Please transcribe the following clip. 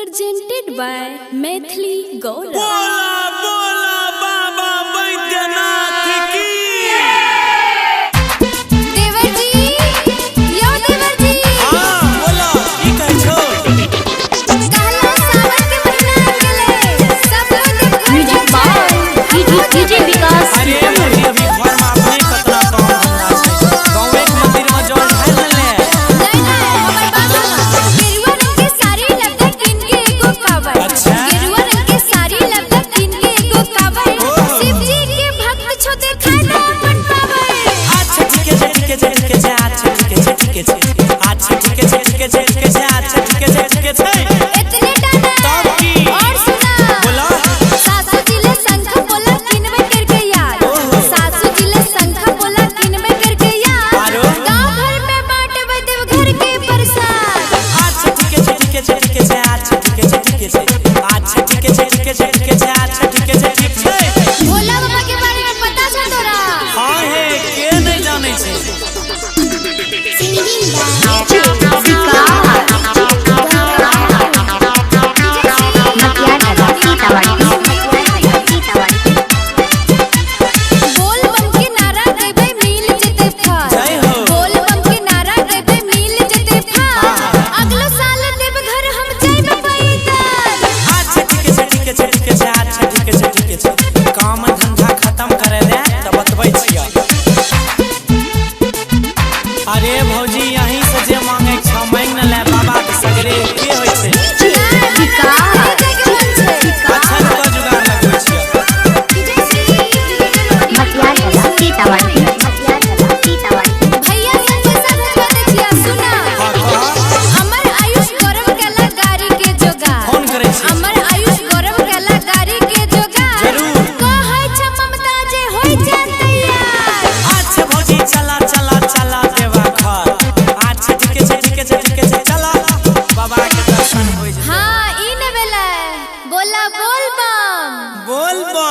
presented by Maithili Gaurav. बोला बोला बाबा बैद्यनाथ की देवर जी, यो देवर जी। हां बोला की कहै छो कहला सावन के महीना आ गेले, सब लोग म्यूजिक बाय डीजे विकास। अरे अभी घर में अपने कतना काम धंधा छै गांव एक मंदिर में जल ढाल ले नहीं हमर बात सुनो। गेरुआ रंग के साड़ी लगता किन के एगो कावर। अच्छा। गेरुआ रंग के साड़ी लगता किन के एगो कावर। शिव जी के भक्त छो देखाय ना अपन पावर। अच्छा ठीक है ठीक है ठीक है अच्छा ठीक है ठीक है अच्छा ठीक है ठीक है ठीक है अच्छा ठीक है इतने डाना तब की और सुना बोला सासू जी ले शंख बोला किनवे करके यार। सासू जी ले शंख बोला किनवे करके यार। आरो? गांव भर में बांटबे देव घर के प्रसाद। अच्छा ठीक है ठीक है ठीक है अच्छा ठीक है ठीक है अच्छा ठीक है ठीक है अच्छा ठीक है भोला बाबा के बारे में पता है तोरा? हां है के नहीं जाने छै बोल बम के नारा देबे मिल जते फल। जय हो। बोल बम के नारा देबे मिल जते फल। अगला साल देव घर हम जाइबे पैदल। अच्छा ठीक है अच्छा ठीक है काम धंधा खत्म करे दे तब बतबै छियै अरे भौजी यहीं से जे मांगे छ मांग न ले बाबा के सगरे के होय छै अच्छा न जुगाड़ लगबै छियै भैया संगे साथ बने छिया सुना। हां कह अमर आयुष गौरव केला गाड़ी के जोगार। फोन करे छी अमर आयुष गौरव केला गाड़ी के जोगार। जरूर। कहै छ ममता जे होय जान तैयार। अच्छा भौजी चला चला चला देवा घर अच्छा ठीक है चला बाबा के दर्शन होय जे हाँ ई ने भेलै बोला बोल बम। बोल बा